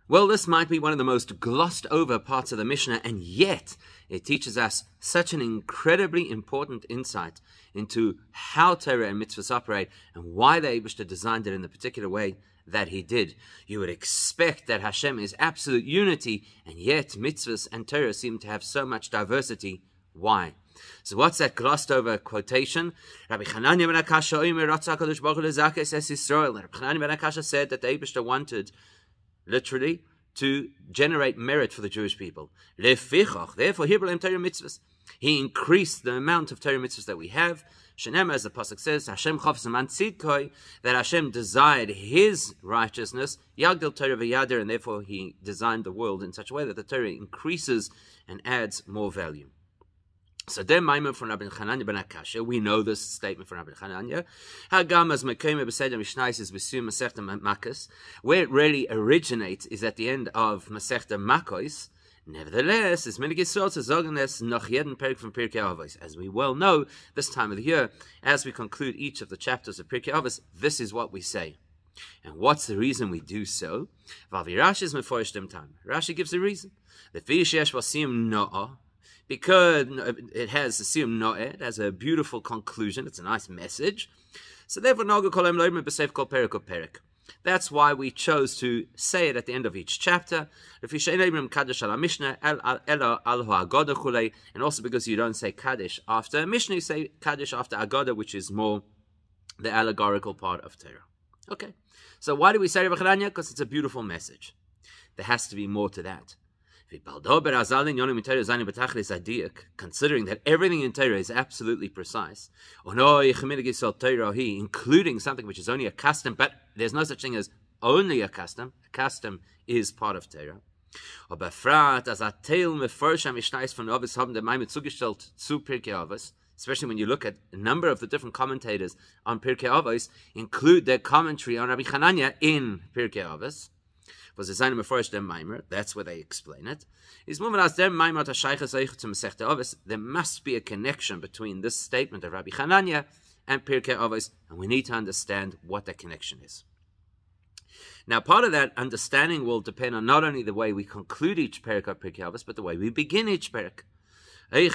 Well, this might be one of the most glossed over parts of the Mishnah, and yet it teaches us such an incredibly important insight into how Torah and mitzvahs operate and why the Eibishter designed it in the particular way that he did. You would expect that Hashem is absolute unity, and yet mitzvahs and Torah seem to have so much diversity. Why? So what's that glossed over quotation? Rabbi Chananya ben Akasha said that the Eibishter wanted literally to generate merit for the Jewish people. Therefore, he increased the amount of Torah mitzvahs that we have. As the pasuk says, Hashem that Hashem desired His righteousness, Yagdil Torah v'yader, and therefore He designed the world in such a way that the Torah increases and adds more value. So then, Maimon from Rabbi Chananya ben Akasha, we know this statement from Rabbi Chananya. Where it really originates is at the end of Masechta Makos. Nevertheless, it's minig Yisrael to sagen es noch jeden Perek from Pirkei Avos. As we well know, this time of the year, as we conclude each of the chapters of Pirkei Avos, this is what we say. And what's the reason we do so? Rashi gives a reason. Because it has assumed it has a beautiful conclusion, it's a nice message. So therefore, that's why we chose to say it at the end of each chapter. And also because you don't say Kaddish after a Mishnah, you say Kaddish after Agada, which is more the allegorical part of Torah. Okay, so why do we say Rabbi Chananya? Because it's a beautiful message. There has to be more to that. Considering that everything in Torah is absolutely precise, including something which is only a custom, but there's no such thing as only a custom. A custom is part of Torah. Especially when you look at a number of the different commentators on Pirkei Avos, include their commentary on Rabbi Chananya in Pirkei Avos. That's where they explain it. There must be a connection between this statement of Rabbi Chananya and Pirkei Avos, and we need to understand what that connection is. Now, part of that understanding will depend on not only the way we conclude each parak of Pirkei Avos, but the way we begin each parak. We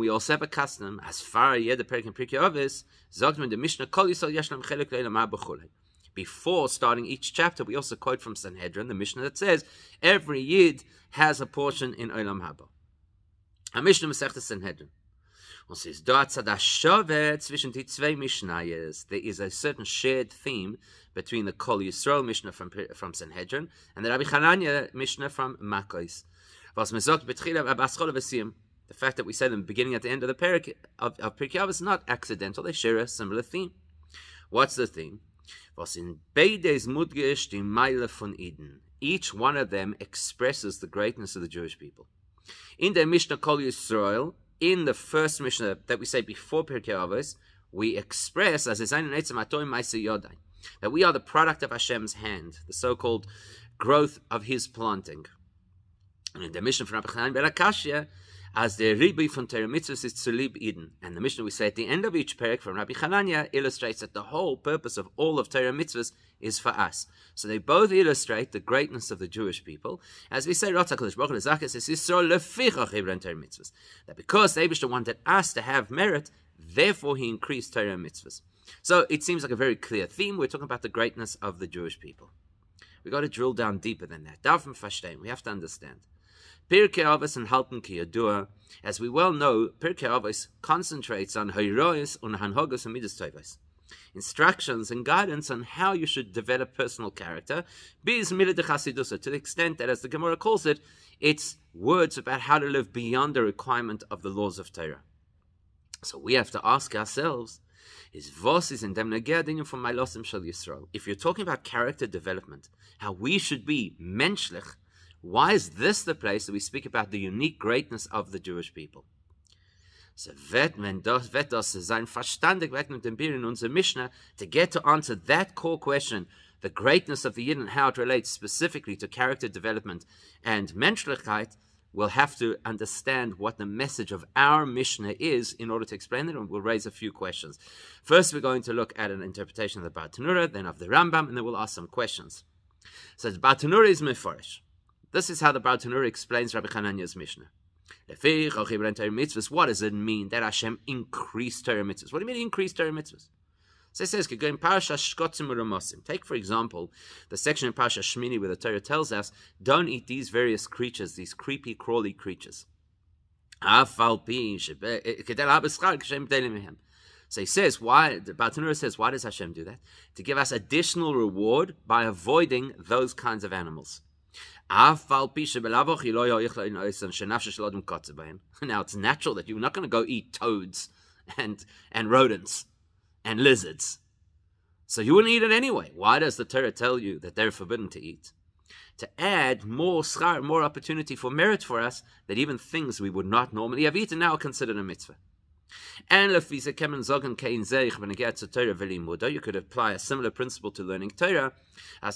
also have a custom, as far as the parak in Pirkei Avos, the Mishnah Kol Yisrael Yeshlam Chelek Le'Elamah B'Chulei. Before starting each chapter, we also quote from Sanhedrin, the Mishnah that says, every Yid has a portion in Olam Haba. A Mishnah Masechta Sanhedrin. There is a certain shared theme between the Kol Yisrael Mishnah from Sanhedrin and the Rabbi Chananya Mishnah from Makos. The fact that we say them beginning at the end of the Pirkei of Pirkei Avos is not accidental. They share a similar theme. What's the theme? Each one of them expresses the greatness of the Jewish people. In the Mishnah Kol Yisrael, in the first Mishnah that we say before Pirkei Avos, we express as that we are the product of Hashem's hand, the so-called growth of His planting. And in the Mishnah from Rabbi Chananya ben Akasha, as the Rabbi from Torah mitzvos is Tzulib Eden. And the Mishnah we say at the end of each parak from Rabbi Chananya illustrates that the whole purpose of all of Torah mitzvos is for us. So they both illustrate the greatness of the Jewish people. As we say, that because the Eibishter wanted us to have merit, therefore He increased Torah mitzvos. So it seems like a very clear theme. We're talking about the greatness of the Jewish people. We've got to drill down deeper than that. We have to understand. Pirkei Avos and Halten Ki Yadua, as we well know, Pirkei Avos concentrates on Hayrois und Hanhogos and Midas Tovos, instructions and guidance on how you should develop personal character, bis Midah de Chasidusa, to the extent that, as the Gemara calls it, it's words about how to live beyond the requirement of the laws of Torah. So we have to ask ourselves, if you're talking about character development, how we should be menschlich, why is this the place that we speak about the unique greatness of the Jewish people? So sein verstandig weg mit dem Bir in unserer Mishnah to get to answer that core question, the greatness of the Yid and how it relates specifically to character development and menschlichkeit, we'll have to understand what the message of our Mishnah is in order to explain it, and we'll raise a few questions. First, we're going to look at an interpretation of the Bar Tanura, then of the Rambam, and then we'll ask some questions. So the Bartanura is meforish. This is how the Bartanura explains Rabbi Chananya's Mishnah. What does it mean that Hashem increased Torah mitzvahs? What do you mean increased Torah mitzvahs? So it says, take for example the section in Parasha Shmini where the Torah tells us, don't eat these various creatures, these creepy, crawly creatures. So he says, why? The Bartanura says, why does Hashem do that? To give us additional reward by avoiding those kinds of animals. Now, it's natural that you're not going to go eat toads and rodents and lizards. So you wouldn't eat it anyway. Why does the Torah tell you that they're forbidden to eat? To add more schar, more opportunity for merit for us, that even things we would not normally have eaten now are considered a mitzvah. And you could apply a similar principle to learning Torah. And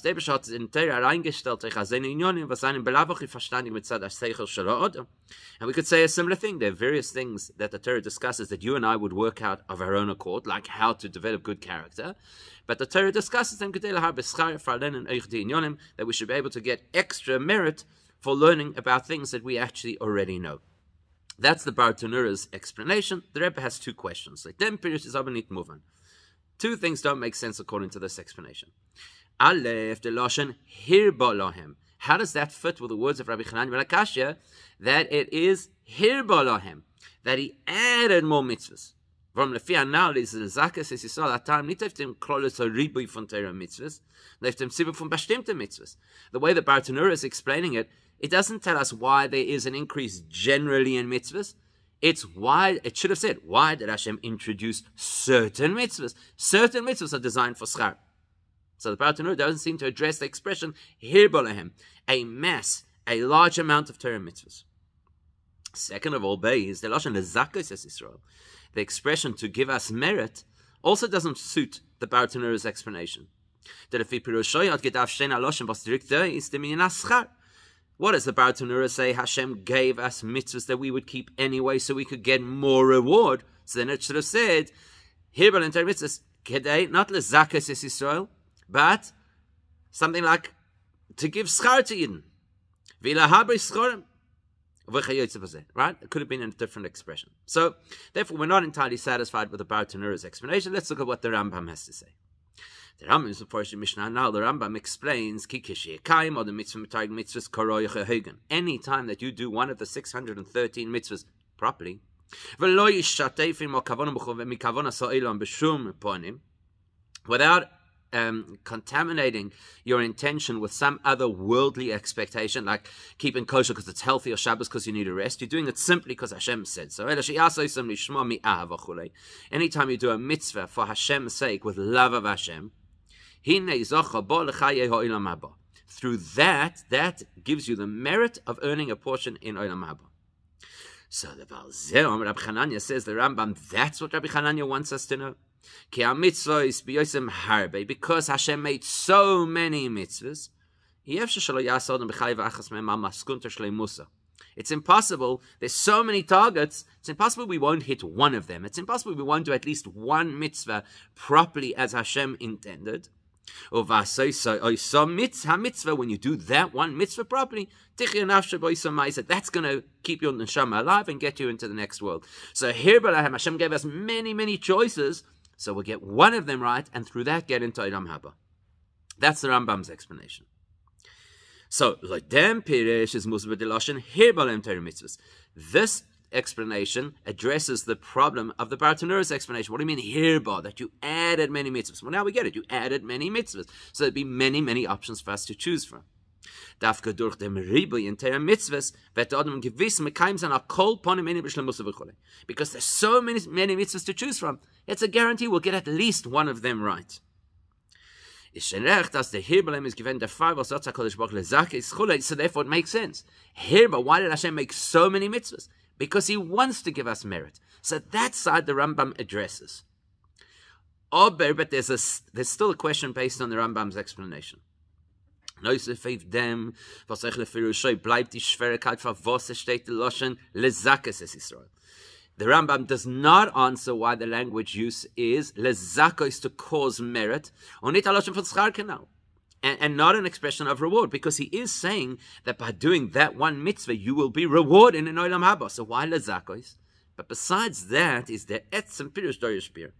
we could say a similar thing. There are various things that the Torah discusses that you and I would work out of our own accord, like how to develop good character. But the Torah discusses them that we should be able to get extra merit for learning about things that we actually already know. That's the Bartanura's explanation. The Rebbe has two questions. Two things don't make sense according to this explanation. How does that fit with the words of Rabbi Chananya that it is hirba lahem, that he added more mitzvahs? The way the Bartanura is explaining it, it doesn't tell us why there is an increase generally in mitzvahs. It's why, it should have said, why did Hashem introduce certain mitzvahs? Certain mitzvahs are designed for schar. So the Bartanura doesn't seem to address the expression, hirba lahem, a mass, a large amount of Torah mitzvahs. Second of all, is the lashon lezakas es Yisrael. The expression to give us merit also doesn't suit the Bartanura's explanation. What does the Bartanura say? Hashem gave us mitzvahs that we would keep anyway so we could get more reward. So then it should have said, Hirbal and Torah mitzvahs, not lezakas es Yisrael, but something like to give schar to Yidden. Right? It could have been a different expression. So, therefore, we're not entirely satisfied with the Bartanura's explanation. Let's look at what the Rambam has to say. The Rambam is before Mishnah. Now the Rambam explains or the mitzvahs. Any time that you do one of the 613 mitzvahs properly, without contaminating your intention with some other worldly expectation, like keeping kosher because it's healthy or Shabbos because you need a rest. You're doing it simply because Hashem said so. Anytime you do a mitzvah for Hashem's sake with love of Hashem, through that gives you the merit of earning a portion in Olam Haba. So the Rabbi Chananya says, the Rambam, that's what Rabbi Chananya wants us to know. Because Hashem made so many mitzvahs, it's impossible. There's so many targets. It's impossible we won't hit one of them. It's impossible we won't do at least one mitzvah properly as Hashem intended. When you do that one mitzvah properly, that's going to keep your neshama alive and get you into the next world. So here, Hashem gave us many, many choices. So we'll get one of them right, and through that get into Olam Haba. That's the Rambam's explanation. So, this explanation addresses the problem of the Bartanura's explanation. What do you mean hirba? That you added many mitzvahs. Well, now we get it. You added many mitzvahs. So there'd be many, many options for us to choose from. Because there's so many mitzvahs to choose from, it's a guarantee we'll get at least one of them right. So therefore it makes sense. Hirba, why did Hashem make so many mitzvahs? Because He wants to give us merit. So that side the Rambam addresses. But there's still a question based on the Rambam's explanation. The Rambam does not answer why the language use is lezakos, to cause merit, and not an expression of reward, because he is saying that by doing that one mitzvah, you will be rewarded in Olam Haba. So why lezakos? But besides that is the etzem pirush dorish bir.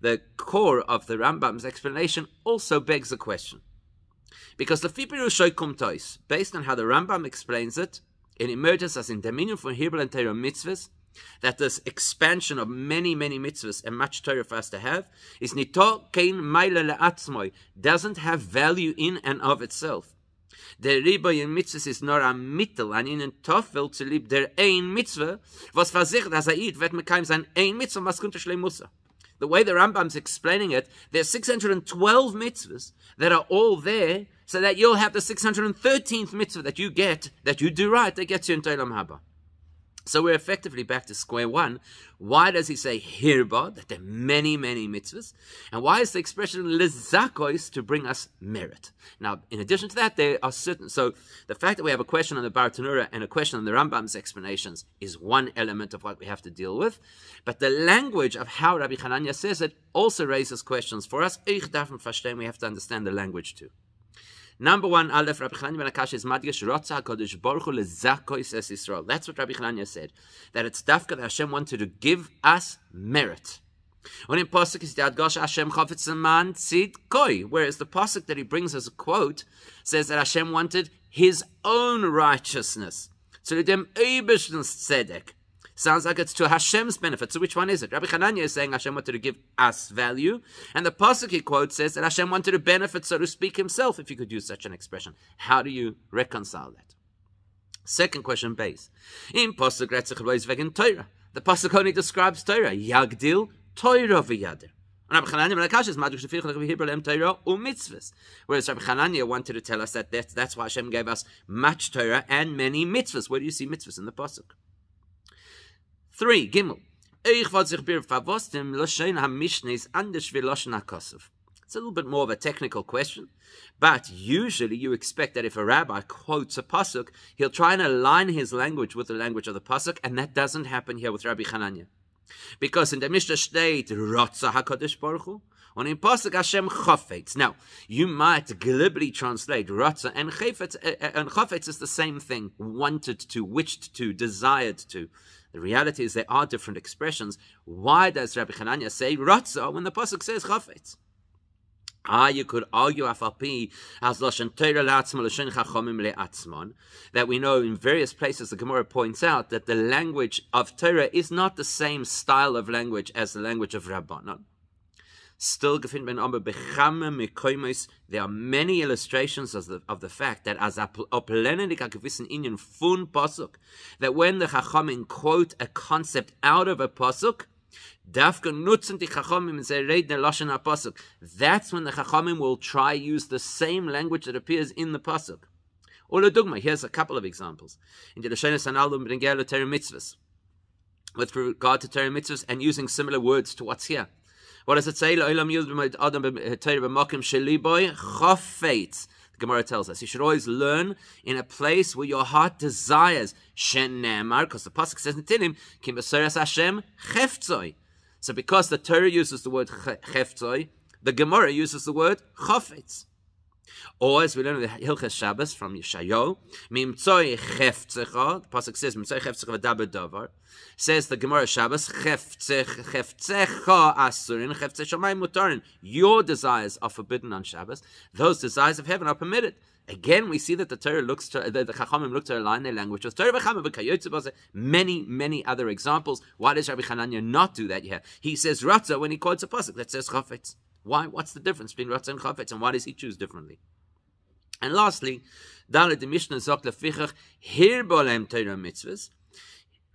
The core of the Rambam's explanation also begs a question. Because the Fipirush Kumtois, based on how the Rambam explains it, it emerges as in dominion for Hebrew and Torah mitzvahs, that this expansion of many, many mitzvahs and much Torah for us to have is nito kein maila le'atzmoi, doesn't have value in and of itself. Der Riboy in mitzvahs is nor a mittel an ihnen tofel zu lieb der ein mitzvah, was versichert as wird mekayim sein ein mitzvah, was kunter shlei musa. The way the Rambam's explaining it, there's 612 mitzvahs that are all there, so that you'll have the 613th mitzvah that you get, that you do right, that gets you into Olam Haba. So we're effectively back to square one. Why does he say hirba, that there are many, many mitzvahs? And why is the expression lezakos to bring us merit? Now, in addition to that, there are certain... So the fact that we have a question on the Bar Tanura and a question on the Rambam's explanations is one element of what we have to deal with. But the language of how Rabbi Chananya says it also raises questions for us. We have to understand the language too. Number one, Aleph, Rabbi Chananya ben Akash is Madgesh Rotza HaKadosh Baruch Hu Lezakois Es Yisrael. That's what Rabbi Chananya said. That it's dafka that Hashem wanted to give us merit. And in Pasuk is the Adgosh Hashem Chafetz Leman Tzid Koi. Whereas the Pasuk that he brings as a quote says that Hashem wanted his own righteousness. So dem Eibishten's Tzedek. Sounds like it's to Hashem's benefit. So which one is it? Rabbi Chananya is saying Hashem wanted to give us value. And the Pasuk he quotes says that Hashem wanted to benefit, so to speak, himself, if you could use such an expression. How do you reconcile that? Second question base. In Pasuk Retzich Lois Vegen Torah. The Pasuk only describes Torah. Yagdil Torah v'yader. Whereas Rabbi Chananya wanted to tell us that that's why Hashem gave us much Torah and many mitzvahs. Where do you see mitzvahs in the Pasuk? 3. Gimel. It's a little bit more of a technical question, but usually you expect that if a rabbi quotes a pasuk, he'll try and align his language with the language of the pasuk, and that doesn't happen here with Rabbi Chananya. Because in the Mishnah state, Rotza HaKadosh Baruch Hu, and in pasuk Hashem Chafetz. Now, you might glibly translate Rotza and Chafetz is the same thing, wanted to, wished to, desired to. The reality is there are different expressions. Why does Rabbi Chananya say Ratza when the pasuk says Chafetz? You could argue afalpi as lashon Torah la'atzmon lashon chachamim le'atzmon, that we know in various places the Gemara points out that the language of Torah is not the same style of language as the language of Rabbanon. Still, there are many illustrations of the fact that as that when the Chachamim quote a concept out of a pasuk, that's when the Chachamim will try use the same language that appears in the pasuk. Here's a couple of examples. In the mitzvos, with regard to Torah mitzvos and using similar words to what's here. What does it say? The Gemara tells us you should always learn in a place where your heart desires. Because the pasuk says in Tilim, Hashem cheftzoi. So because the Torah uses the word cheftzoi, the Gemara uses the word chafetz. Or as we learn in the Hilchas Shabbos from Yeshayahu, Mimtzoi chefzecha, the pasuk says Mimtzoi chefzecha v'daber davar. Says the Gemara Shabbos, chefzecha asurin, chefze shamayim mutarin. Your desires are forbidden on Shabbos. Those desires of heaven are permitted. Again, we see that the Torah looks to the Chachamim look to align their language with Torah v'chama v'kayotze. Many other examples. Why does Rabbi Chananya not do that here? He says Ratza when he quotes a pasuk that says chafetz. Why? What's the difference between Ratza and chafetz, and why does he choose differently? And lastly, Dalet the Mishnah Zok lefichach hirbolem Torah mitzvahs.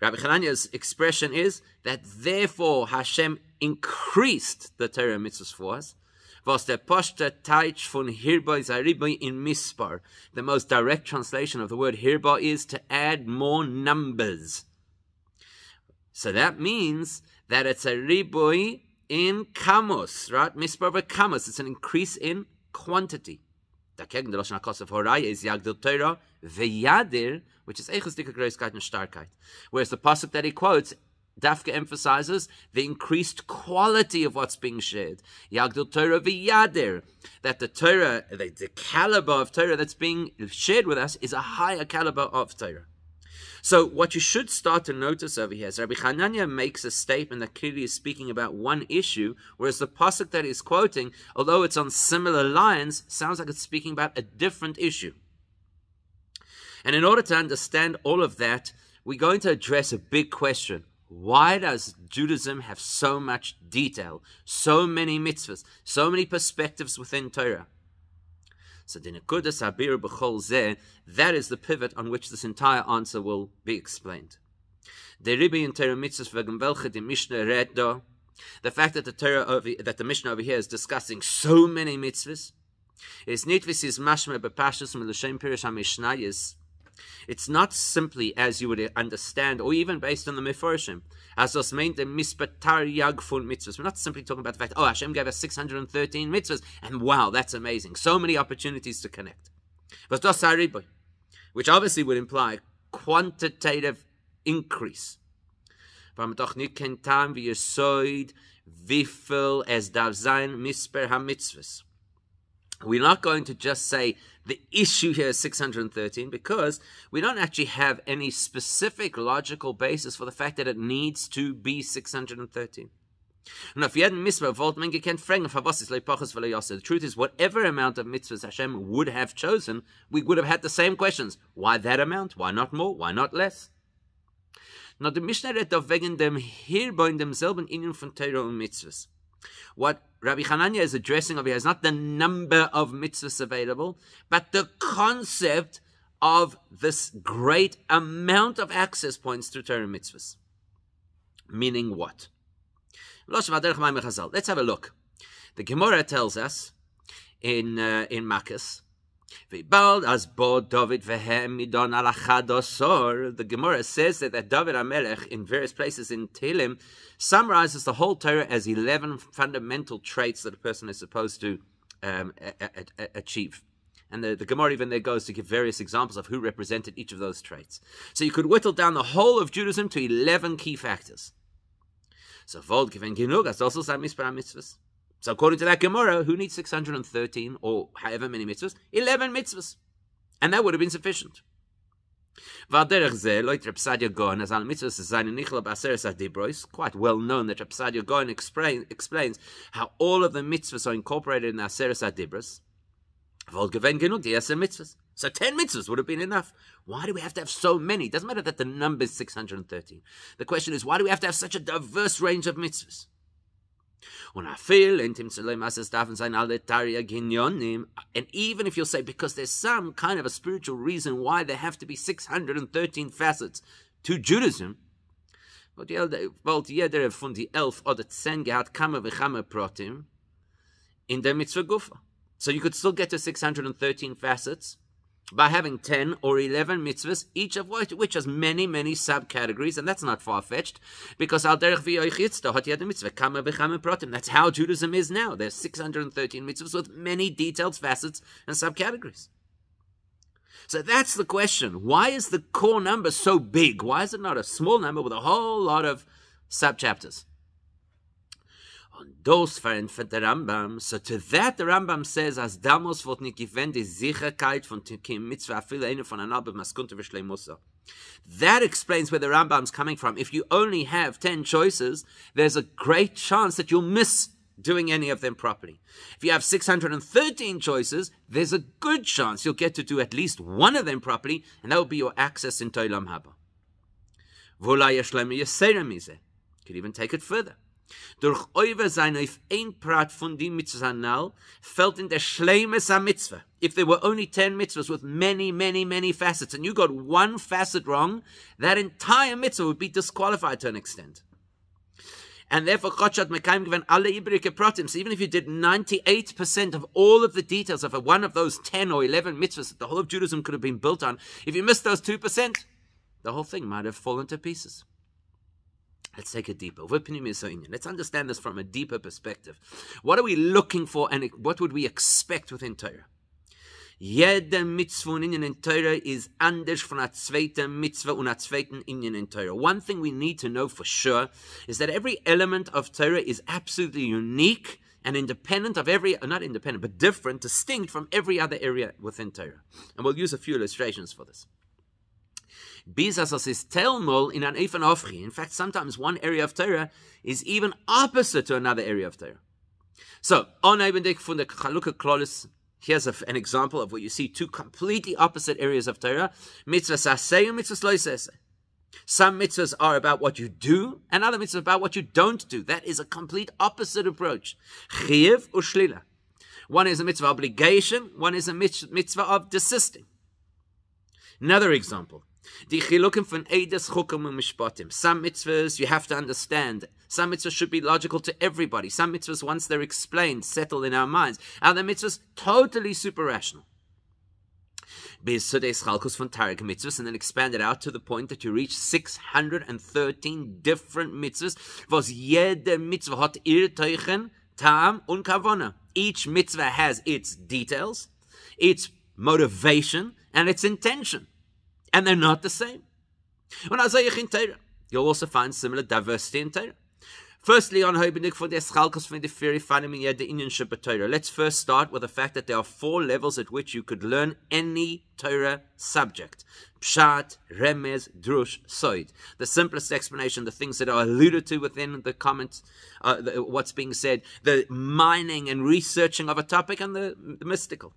Rabbi Chananya's expression is that therefore Hashem increased the Torah mitzvahs for us. Was der Poshta Taich von Hirba Zariba in Mispar. The most direct translation of the word Hirba is to add more numbers. So that means that it's a ribui in kamos, right? Mispar v'kamos. It's an increase in quantity. Dagegen der Lashon HaKosef Horaya is Yagdil Torah v'yadir, which is Eichus Dika Groiskeit and Starkeit. Whereas the pasuk that he quotes Dafka emphasizes the increased quality of what's being shared. Yagdil Torah v'yader, that the Torah, the caliber of Torah that's being shared with us is a higher caliber of Torah. So what you should start to notice over here is Rabbi Chananya makes a statement that clearly is speaking about one issue, whereas the pasuk that he's quoting, although it's on similar lines, sounds like it's speaking about a different issue. And in order to understand all of that, we're going to address a big question. Why does Judaism have so much detail, so many mitzvahs, so many perspectives within Torah? So that is the pivot on which this entire answer will be explained. The fact that the Mishnah over here is discussing so many mitzvahs is it's not simply as you would understand, or even based on the Meforshim. We're not simply talking about the fact, oh, Hashem gave us 613 mitzvahs, and wow, that's amazing. So many opportunities to connect. Which obviously would imply quantitative increase. We're not going to just say the issue here is 613 because we don't actually have any specific logical basis for the fact that it needs to be 613. Now, if you hadn't mitzvah, the truth is, whatever amount of mitzvahs Hashem would have chosen, we would have had the same questions. Why that amount? Why not more? Why not less? Now, the Mishnah redt auf wegen dem hierbei in demselben Inyan von Torah und mitzvahs. What Rabbi Chananya is addressing over here is not the number of mitzvahs available, but the concept of this great amount of access points to Torah mitzvahs. Meaning what? Let's have a look. The Gemara tells us in Makkas, the Gemara says that David HaMelech in various places in Tehillim summarizes the whole Torah as 11 fundamental traits that a person is supposed to achieve. And the Gemara even there goes to give various examples of who represented each of those traits. So you could whittle down the whole of Judaism to 11 key factors. So So according to that Gemara, who needs 613 or however many mitzvahs? 11 mitzvahs. And that would have been sufficient. Quite well known that Rabbi Sadia Gaon explains how all of the mitzvahs are incorporated in the Aseres HaDibros. So 10 mitzvahs would have been enough. Why do we have to have so many? It doesn't matter that the number is 613. The question is, why do we have to have such a diverse range of mitzvahs? And even if you'll say, because there's some kind of a spiritual reason why there have to be 613 facets to Judaism, so you could still get to 613 facets by having 10 or 11 mitzvahs, each of which has many, many subcategories, and that's not far-fetched, because that's how Judaism is now. There's 613 mitzvahs with many detailed facets and subcategories. So that's the question. Why is the core number so big? Why is it not a small number with a whole lot of subchapters? So to that the Rambam says, as damals wird nicht gewähnt die Sicherheit von Mitzvah viele eine von einer Maskunte v'shleimusa. That explains where the Rambam's coming from. If you only have 10 choices, there's a great chance that you'll miss doing any of them properly. If you have 613 choices, there's a good chance you'll get to do at least one of them properly, and that will be your access into Olam Haba. Could even take it further. Durch Oiver sein auf ein Prat von die Mitzvah fällt in der Schleimes a Mitzvah. If there were only 10 mitzvahs with many, many, many facets, and you got one facet wrong, that entire mitzvah would be disqualified to an extent. And therefore, Chotchat Mekayim given alle ibrike pratim. So even if you did 98% of all of the details of one of those 10 or 11 mitzvahs that the whole of Judaism could have been built on, if you missed those 2%, the whole thing might have fallen to pieces. Let's take it deeper. Let's understand this from a deeper perspective. What are we looking for, and what would we expect within Torah? Jede mitzvah in Torah is anders von a zweite mitzvah und a zweiten inyan in Torah. One thing we need to know for sure is that every element of Torah is absolutely unique and independent of every, not independent, but different, distinct from every other area within Torah. And we'll use a few illustrations for this. In fact, sometimes one area of Torah is even opposite to another area of Torah. So, here's an example of what you see two completely opposite areas of Torah. Mitzvahs aseh and mitzvahs lo aseh. Some mitzvahs are about what you do, and other mitzvahs about what you don't do. That is a complete opposite approach. Chiyuv u'shlila. One is a mitzvah obligation, one is a mitzvah of desisting. Another example. Some mitzvahs you have to understand. Some mitzvahs should be logical to everybody. Some mitzvahs, once they're explained, settle in our minds. Other mitzvahs, totally super rational. And then expand it out to the point that you reach 613 different mitzvahs. Each mitzvah has its details, its motivation, and its intention. And they're not the same. You'll also find similar diversity in Torah. Firstly, let's first start with the fact that there are 4 levels at which you could learn any Torah subject. Pshat, Remez, Drush, Soid. The simplest explanation, the things that are alluded to within the comments, what's being said, the mining and researching of a topic, and the mystical.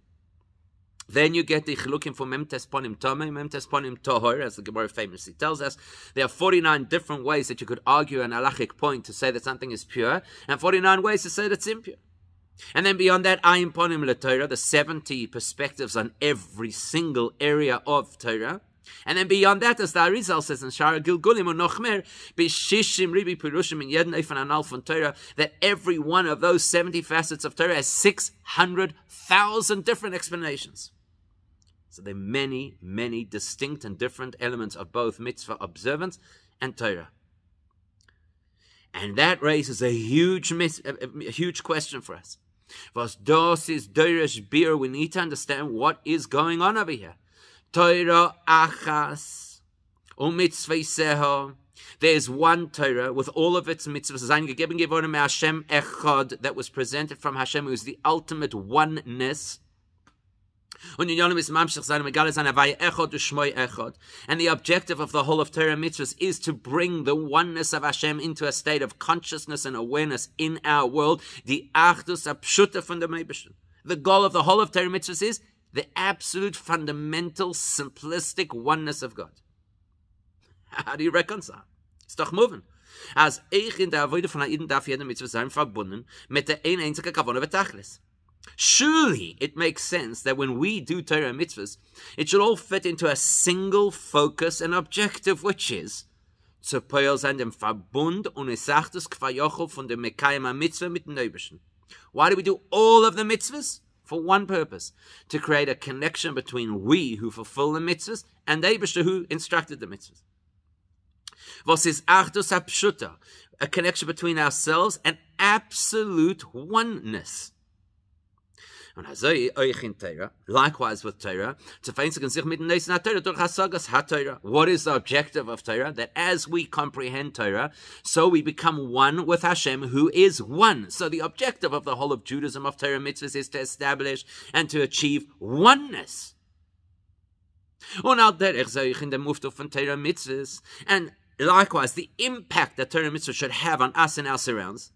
Then you get the chilukim for memtes ponim tomei, memtes ponim tohor, as the Gemara famously tells us. There are 49 different ways that you could argue an halachic point to say that something is pure, and 49 ways to say that it's impure. And then beyond that, ayin ponim leTorah, the 70 perspectives on every single area of Torah. And then beyond that, as the Arizal says in Shara Gilgulim or Nochmer, b'shishim ribi pirushim in yedin eifan anal von Torah, that every one of those 70 facets of Torah has 600,000 different explanations. So there are many, many distinct and different elements of both mitzvah observance and Torah. And that raises a huge question for us. Was das is Dorish beer? We need to understand what is going on over here. Torah achas u'mitzvah. There's one Torah with all of its mitzvahs that was presented from Hashem, who is the ultimate oneness. And the objective of the whole of Torah mitzvahs is to bring the oneness of Hashem into a state of consciousness and awareness in our world. The goal of the whole of Torah mitzvahs is the absolute fundamental simplistic oneness of God. How do you reconcile? It's doch moving. As ich in der Avoide von Haiden darf jede Mitzvah sein verbunden mit der ein einzige Kavone betachlis. Surely it makes sense that when we do Torah mitzvahs, it should all fit into a single focus and objective, which is zu poel sein dem Verbund und es sagt es kvayochel von dem Mekayim mitzvah mit dem Neibischen. Why do we do all of the mitzvahs? For one purpose, to create a connection between we who fulfill the mitzvahs and the Eibishter who instructed the mitzvahs. Was is Achdus Apshuta, a connection between ourselves and absolute oneness. Likewise with Torah, what is the objective of Torah? That as we comprehend Torah, so we become one with Hashem, who is one. So the objective of the whole of Judaism, of Torah mitzvahs, is to establish and to achieve oneness. And likewise, the impact that Torah mitzvahs should have on us and our surrounds.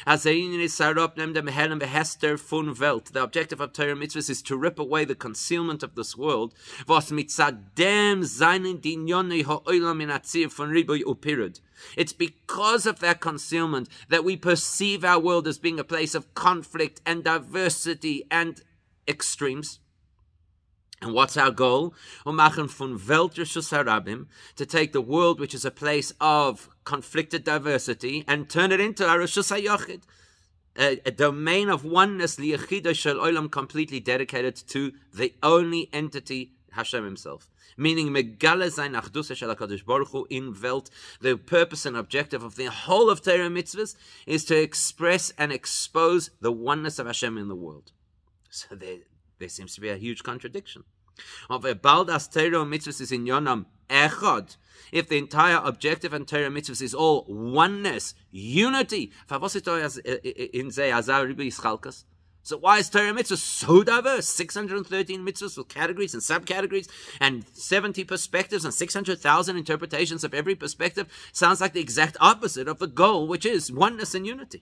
The objective of Torah mitzvahs is to rip away the concealment of this world. It's because of that concealment that we perceive our world as being a place of conflict and diversity and extremes. And what's our goal? To take the world, which is a place of conflicted diversity, and turn it into a Rishus HaYochid, a domain of oneness, completely dedicated to the only entity, Hashem himself. Meaning, the purpose and objective of the whole of Torah mitzvahs is to express and expose the oneness of Hashem in the world. So There seems to be a huge contradiction. If the entire objective and Torah mitzvahs is all oneness, unity, so why is Torah mitzvah so diverse? 613 mitzvahs with categories and subcategories and 70 perspectives and 600,000 interpretations of every perspective. Sounds like the exact opposite of the goal, which is oneness and unity.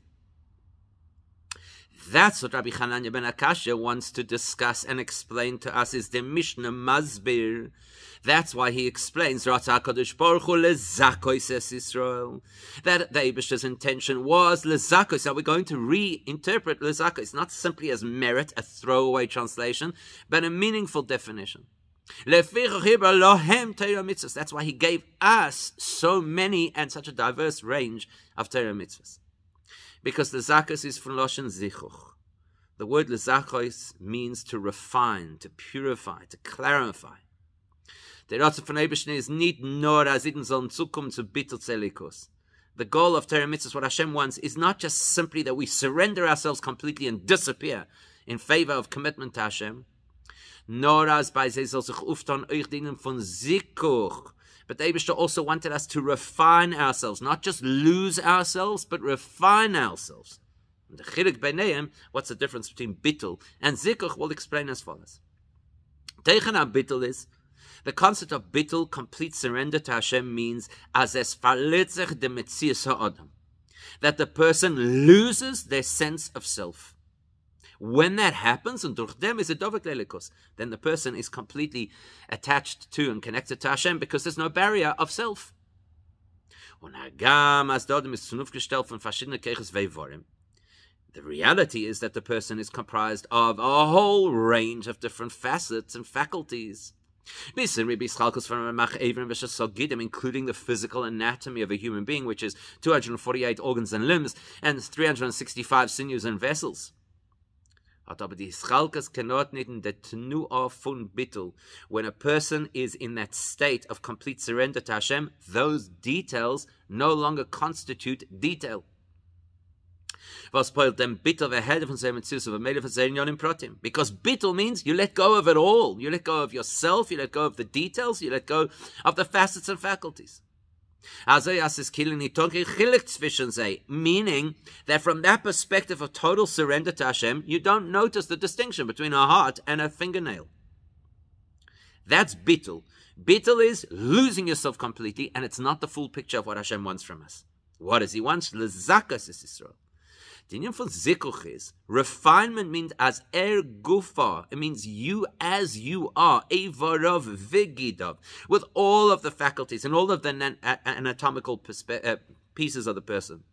That's what Rabbi Chananya ben Akashya wants to discuss and explain to us, is the Mishnah Masbir. That's why he explains that the Eibishter's intention was lezakos. So we're going to reinterpret lezakos, not simply as merit, a throwaway translation, but a meaningful definition. That's why he gave us so many and such a diverse range of Torah mitzvahs. Because lezakos is from Loshen Zichuch. The word lezakos means to refine, to purify, to clarify. The Ratze von Eibishter is nicht nur as Iden sollen zukommen zu bittul zelikus. The goal of Torah mitzvahs, what Hashem wants, is not just simply that we surrender ourselves completely and disappear in favor of commitment to Hashem. Nor as bei sie soll sich auftan euch dienen von Zikuch. But the Eibishter also wanted us to refine ourselves, not just lose ourselves, but refine ourselves. And the Chelek beineim, what's the difference between bittul and Zikuch? We'll explain as follows. Teichen bittul is, the concept of bittul, complete surrender to Hashem, means as es verletzich de metzias ha'adam, that the person loses their sense of self. When that happens, and durch dem is a dovek lelikus, then the person is completely attached to and connected to Hashem because there's no barrier of self. The reality is that the person is comprised of a whole range of different facets and faculties, including the physical anatomy of a human being, which is 248 organs and limbs and 365 sinews and vessels. When a person is in that state of complete surrender to Hashem, those details no longer constitute detail. Because bittul means you let go of it all. You let go of yourself, you let go of the details, you let go of the facets and faculties. Meaning that from that perspective of total surrender to Hashem, you don't notice the distinction between a heart and a fingernail. That's bittul. Bittul is losing yourself completely, and it's not the full picture of what Hashem wants from us. What does He want? Lezakas is Yisrael. The union for zikuch is refinement, means as gufa. It means you as you are, evarov vigidov, with all of the faculties and all of the anatomical pieces of the person.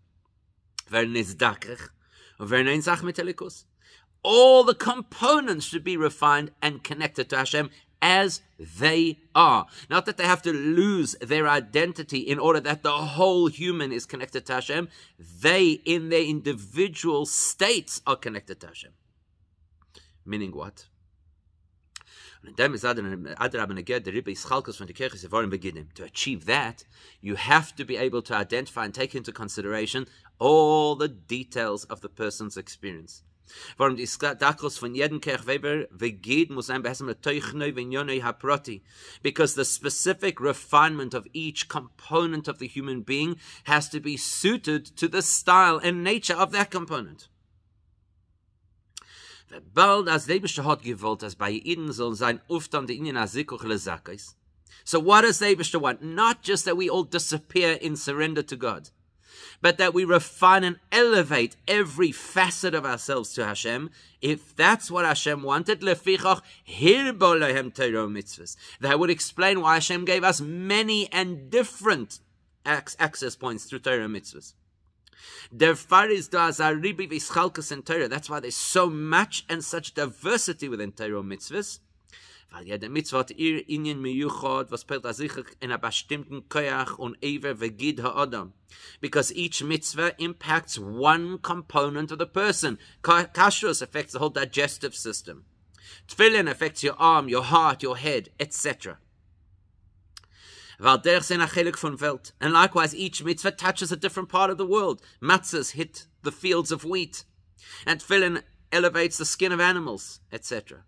All the components should be refined and connected to Hashem as they are. Not that they have to lose their identity in order that the whole human is connected to Hashem. They, in their individual states, are connected to Hashem. Meaning what? To achieve that, you have to be able to identify and take into consideration all the details of the person's experience. Because the specific refinement of each component of the human being has to be suited to the style and nature of that component. So what does the Eibishter want? Not just that we all disappear in surrender to God, but that we refine and elevate every facet of ourselves to Hashem. If that's what Hashem wanted, that would explain why Hashem gave us many and different access points through Torah mitzvahs. That's why there's so much and such diversity within Torah mitzvahs. Because each mitzvah impacts one component of the person. Kashrus affects the whole digestive system. Tefillin affects your arm, your heart, your head, etc. And likewise, each mitzvah touches a different part of the world. Matzahs hit the fields of wheat, and tefillin elevates the skin of animals, etc.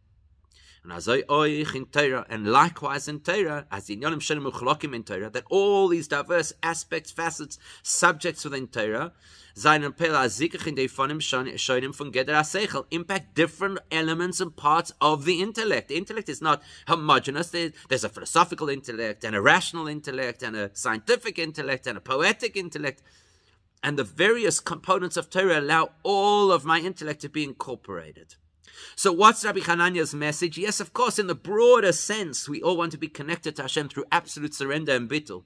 And likewise in Torah, as in Yonim Shenim Uchlokim in Torah, that all these diverse aspects, facets, subjects within Torah, impact different elements and parts of the intellect. The intellect is not homogeneous. There's a philosophical intellect, and a rational intellect, and a scientific intellect, and a poetic intellect. And the various components of Torah allow all of my intellect to be incorporated. So what's Rabbi Chananya's message? Yes, of course, in the broader sense, we all want to be connected to Hashem through absolute surrender and bittul.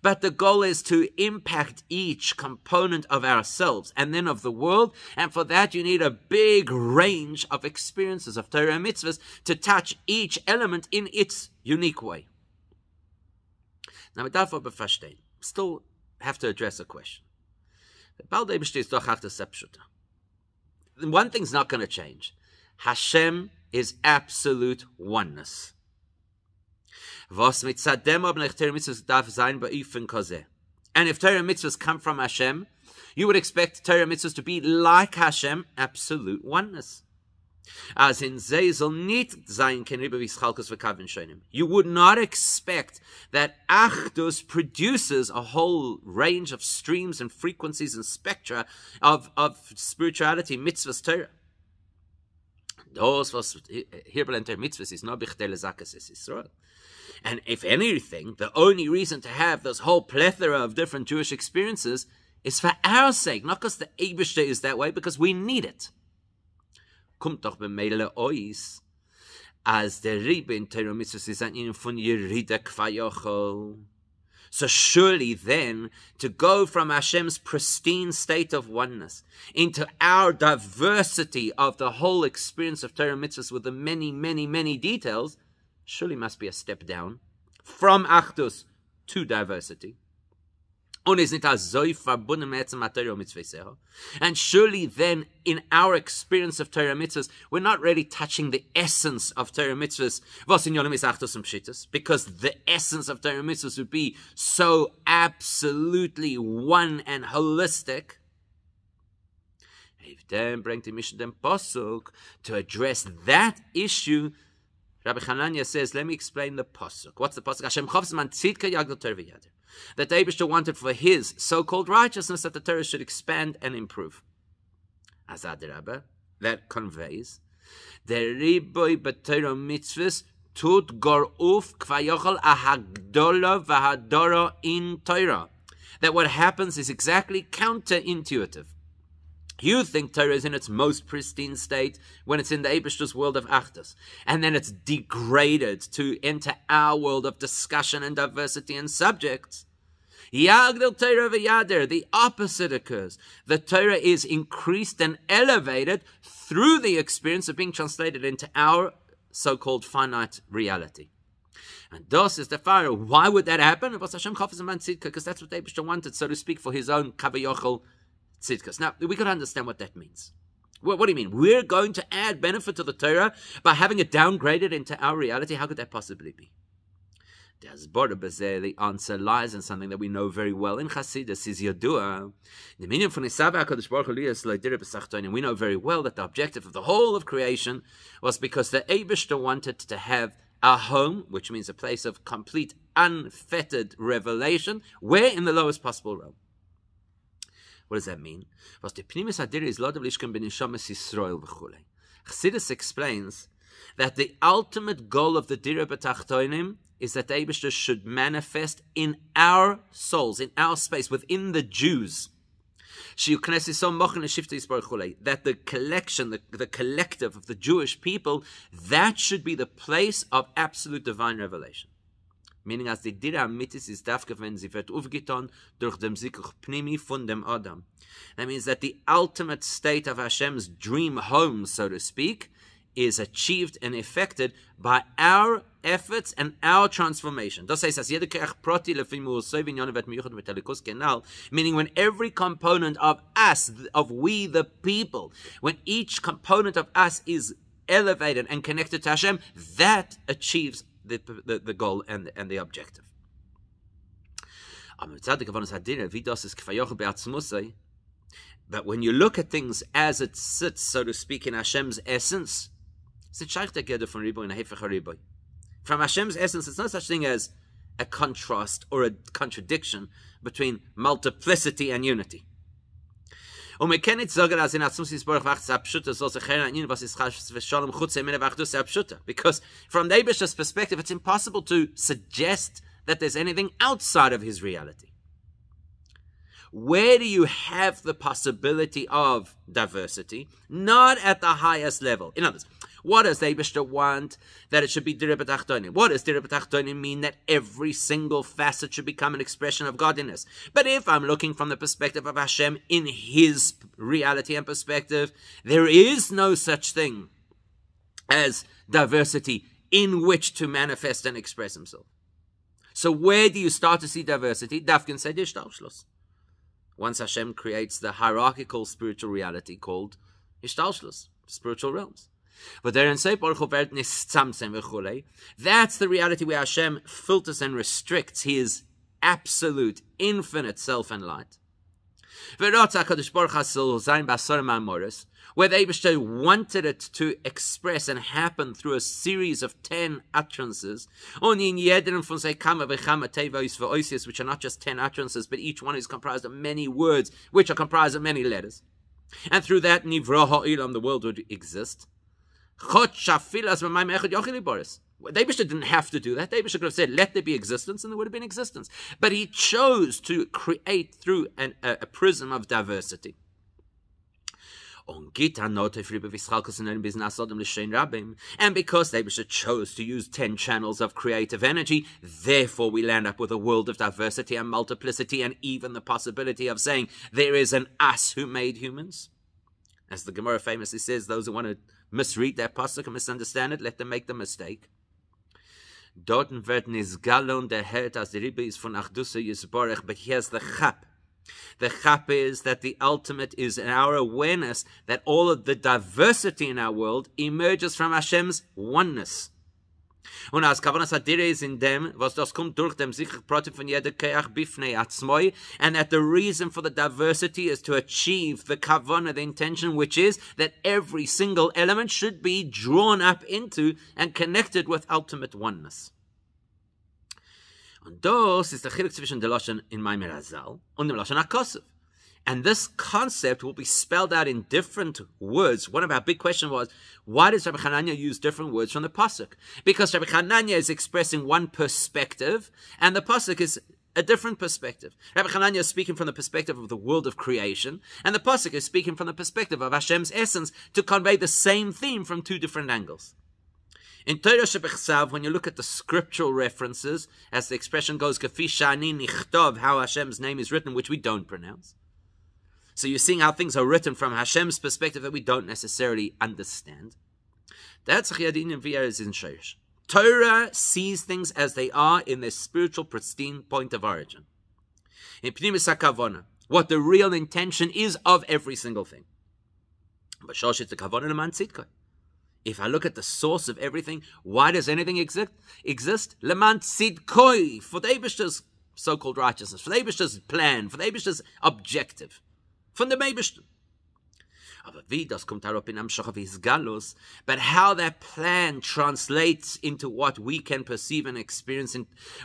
But the goal is to impact each component of ourselves and then of the world. And for that, you need a big range of experiences of Torah and mitzvahs to touch each element in its unique way. Now, we still have to address a question. One thing's not going to change. Hashem is absolute oneness. And if Torah mitzvahs come from Hashem, you would expect Torah mitzvahs to be like Hashem, absolute oneness. As in you would not expect that Achdus produces a whole range of streams and frequencies and spectra of spirituality, mitzvahs, Torah. And if anything, the only reason to have this whole plethora of different Jewish experiences is for our sake, not because the Eibishter is that way, because we need it. Kommt doch b'meile ois, as der Rebbe in Torah mitzvos is an ihnen von Yerida Kvayochel. So surely then, to go from Hashem's pristine state of oneness into our diversity of the whole experience of Torah mitzvahs with the many, many, many details, surely must be a step down from Achdus to diversity. And surely then, in our experience of Torah mitzvahs, we're not really touching the essence of Torah mitzvahs, because the essence of Torah mitzvahs would be so absolutely one and holistic. Then bring the mission then pasuk to address that issue. Rabbi Chananya says, let me explain the pasuk. What's the pasuk? Hashem chavs man tzidka yagdol Torah v'yader. That the Eibishter wanted for his so-called righteousness that the Torah should expand and improve. Azad Rabbi, that conveys the riboy b'Torah mitzvahs tut gor uf kvayochel ahagdola v'hadora in Torah. That what happens is exactly counterintuitive. You think Torah is in its most pristine state when it's in the Eibishter's world of Achdus. And then it's degraded to enter our world of discussion and diversity and subjects. Yagdil Torah v'yader, the opposite occurs. The Torah is increased and elevated through the experience of being translated into our so-called finite reality. And thus is the fire. Why would that happen? Because that's what the Eibishter wanted, so to speak, for his own Kavayochel Tzidkas. Now, we got to understand what that means. What do you mean? We're going to add benefit to the Torah by having it downgraded into our reality? How could that possibly be? The answer lies in something that we know very well in Chassidus, is Yodua. And we know very well that the objective of the whole of creation was because the Eibishter wanted to have a home, which means a place of complete unfettered revelation, where in the lowest possible realm. What does that mean? Chassidus explains that the ultimate goal of the Dira B'Tachtonim is that the Eibishter should manifest in our souls, in our space, within the Jews. That the collection, the collective of the Jewish people, that should be the place of absolute divine revelation. Meaning, as the Dira Amitis is dafke wenn sie wird aufgetan durch dem Zikuch Pnimi von dem Adam. That means that the ultimate state of Hashem's dream home, so to speak, is achieved and effected by our efforts and our transformation. Das heißt, dass jeder Keach Proti lefimu soivin yonu vet miyuchad metalikus kenal, meaning when every component of us, of we the people, when each component of us is elevated and connected to Hashem, that achieves the goal and the objective. But when you look at things as it sits, so to speak, in Hashem's essence, From Hashem's essence, it's no such thing as a contrast or a contradiction between multiplicity and unity. Because from the Eibishter's perspective, it's impossible to suggest that there's anything outside of his reality. Where do you have the possibility of diversity? Not at the highest level. In other words, what does the Eibishter want? That it should be Direh B'Tachtonim. What does Direh B'Tachtonim mean? That every single facet should become an expression of godliness. But if I'm looking from the perspective of Hashem in his reality and perspective, there is no such thing as diversity in which to manifest and express himself. So where do you start to see diversity? Dafkin said Ishtalshlos. Once Hashem creates the hierarchical spiritual reality called Ishtalshlos, spiritual realms. But that's the reality where Hashem filters and restricts his absolute, infinite self and light. Where the Eibishter wanted it to express and happen through a series of 10 utterances, which are not just 10 utterances, but each one is comprised of many words, which are comprised of many letters. And through that, the world would exist. The Eibishter didn't have to do that. The Eibishter could have said, let there be existence, and there would have been existence. But he chose to create through a prism of diversity. And because the Eibishter chose to use 10 channels of creative energy, therefore we land up with a world of diversity and multiplicity, and even the possibility of saying there is an us who made humans. As the Gemara famously says, those who want to misread that pasuk and misunderstand it, let them make the mistake. But here's the chap. The chap is that the ultimate is in our awareness that all of the diversity in our world emerges from Hashem's oneness. Und als Kavanas Adire is in dem, was das kommt durch dem sicher Protein von jeder Keach bifnei atzmoi, and that the reason for the diversity is to achieve the kavanah, the intention, which is that every single element should be drawn up into and connected with ultimate oneness. Und das ist der Chilek zwischen der Lashon in Maimer Hazal und dem Lashon HaKosov. And this concept will be spelled out in different words. One of our big questions was, why does Rabbi Chananya use different words from the pasuk? Because Rabbi Chananya is expressing one perspective, and the pasuk is a different perspective. Rabbi Chananya is speaking from the perspective of the world of creation, and the pasuk is speaking from the perspective of Hashem's essence to convey the same theme from two different angles. In Torah Shebechsav, when you look at the scriptural references, as the expression goes, Kafi Shani Nichtov, how Hashem's name is written, which we don't pronounce. So you're seeing how things are written from Hashem's perspective that we don't necessarily understand. That's Chiyadin and V'yer is in Sheish. Torah sees things as they are in their spiritual, pristine point of origin. In Pnimis HaKavona, what the real intention is of every single thing. But Shosh is the Kavona Leman Tzidkoi. If I look at the source of everything, why does anything exist? Leman Tzidkoi, for the Eibishter's so-called righteousness, for the Eibishter's plan, for the Eibishter's objective. Von der Eibishter. Aber wie das kommt darauf in Amshach his Galus, but how that plan translates into what we can perceive and experience,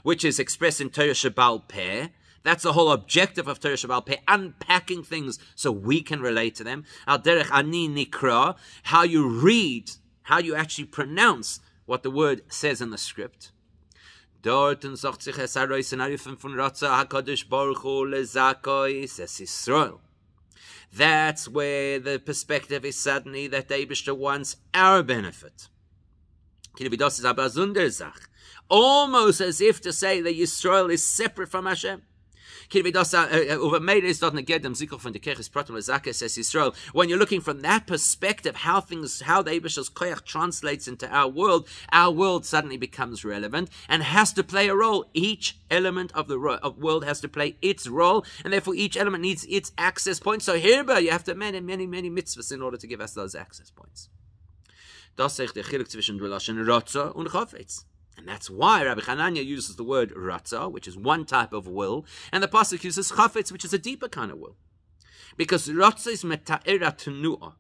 which is expressed in Torah Shebal Peh. That's the whole objective of Torah Shebal Peh, unpacking things so we can relate to them. Al derech ani nikra, how you read, how you actually pronounce what the word says in the script. Dorten sagt sich es aroisen arifen von Ratza HaKadosh Baruch Hu lezakoi es Yisrael. That's where the perspective is suddenly that the Eibishter wants our benefit. Almost as if to say that Yisrael is separate from Hashem. When you're looking from that perspective, how the Eibishter's koyach translates into our world suddenly becomes relevant and has to play a role. Each element of the world has to play its role, and therefore each element needs its access points. So hereby you have to many mitzvos in order to give us those access points. And that's why Rabbi Chananya uses the word Ratzah, which is one type of will, and the pasuk uses Chafetz, which is a deeper kind of will. Because Ratzah is meta'era tenu'ah.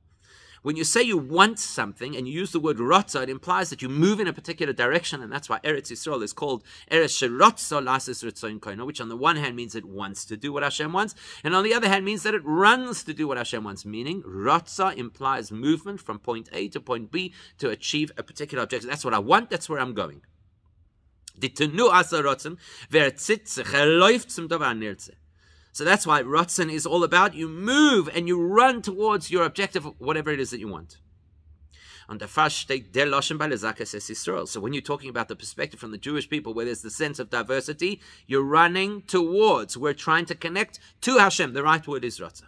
When you say you want something and you use the word rotza, it implies that you move in a particular direction, and that's why Eretz Yisrael is called Eretz Sherotza Lasis Ritzoin Koino, which on the one hand means it wants to do what Hashem wants, and on the other hand means that it runs to do what Hashem wants, meaning rotza implies movement from point A to point B to achieve a particular objective. That's what I want, that's where I'm going. So that's why Rotzen is all about you move and you run towards your objective, whatever it is that you want. So when you're talking about the perspective from the Jewish people, where there's the sense of diversity, you're running towards, we're trying to connect to Hashem. The right word is Rotzen.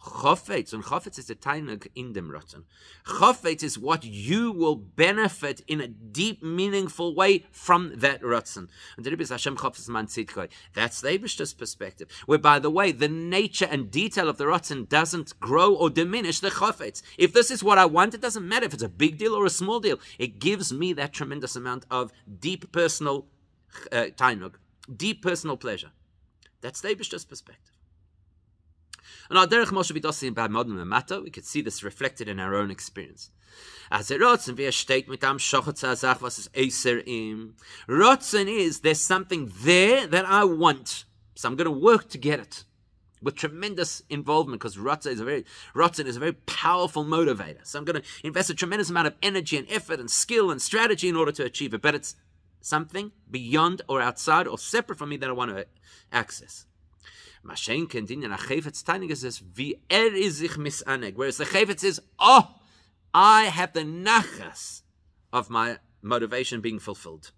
Chofetz, and Chofetz is a tainug in dem Rotzen. Chofetz is what you will benefit in a deep, meaningful way from that Rotzen. And the Rabbi is Hashem Chofetz man tzidkoi. That's the Eibishter's perspective. Where, by the way, the nature and detail of the Rotzen doesn't grow or diminish the Chofetz. If this is what I want, it doesn't matter if it's a big deal or a small deal. It gives me that tremendous amount of deep personal tainug, deep personal pleasure. That's the Eibishter's perspective. And our derech Moshe B'dossi by modern matter, we could see this reflected in our own experience. As a rotzen, wie steht mit am shochetz azach, was is eiser im. Rotzen is there's something there that I want, so I'm going to work to get it with tremendous involvement, because rotzen is a very powerful motivator. So I'm going to invest a tremendous amount of energy and effort and skill and strategy in order to achieve it. But it's something beyond or outside or separate from me that I want to access. Whereas the Chayvetz is, oh, I have the nachas of my motivation being fulfilled.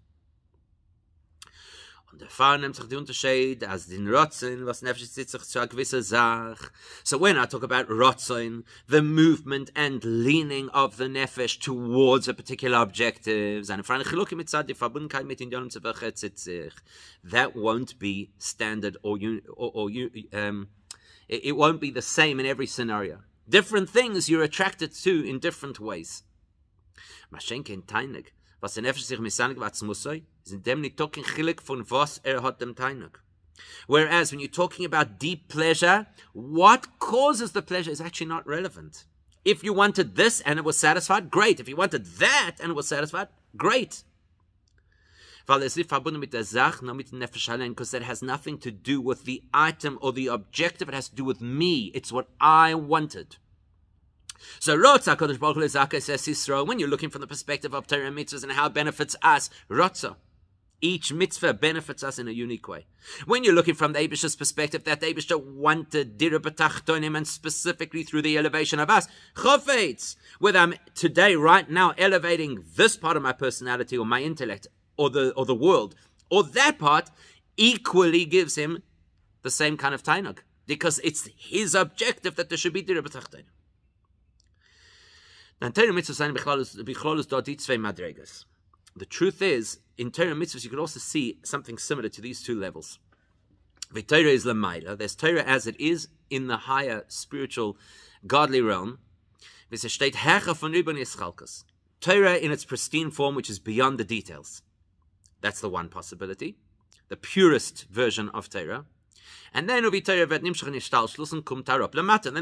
So when I talk about Rotzen, the movement and leaning of the nefesh towards a particular objective, that won't be standard it won't be the same in every scenario. Different things you're attracted to in different ways. Whereas when you're talking about deep pleasure, what causes the pleasure is actually not relevant. If you wanted this and it was satisfied, great. If you wanted that and it was satisfied, great. Because that has nothing to do with the item or the objective, it has to do with me. It's what I wanted. So Rotza Kodesh Baruch Hu says Yisrael, when you're looking from the perspective of Torah and mitzvahs and how it benefits us, Rotza. Each mitzvah benefits us in a unique way. When you're looking from the Eibishter's perspective, that the Eibishter wanted Dira B'tachtonim, and specifically through the elevation of us, Chofetz, whether I'm today, right now, elevating this part of my personality or my intellect or the world, or that part equally gives him the same kind of tainug, because it's his objective that there should be Dira B'tachtonim. The truth is, in Torah mitzvahs, you could also see something similar to these two levels. The Torah is Lamaila. There's Torah as it is in the higher spiritual, godly realm. Torah in its pristine form, which is beyond the details. That's the one possibility. The purest version of Torah. And then then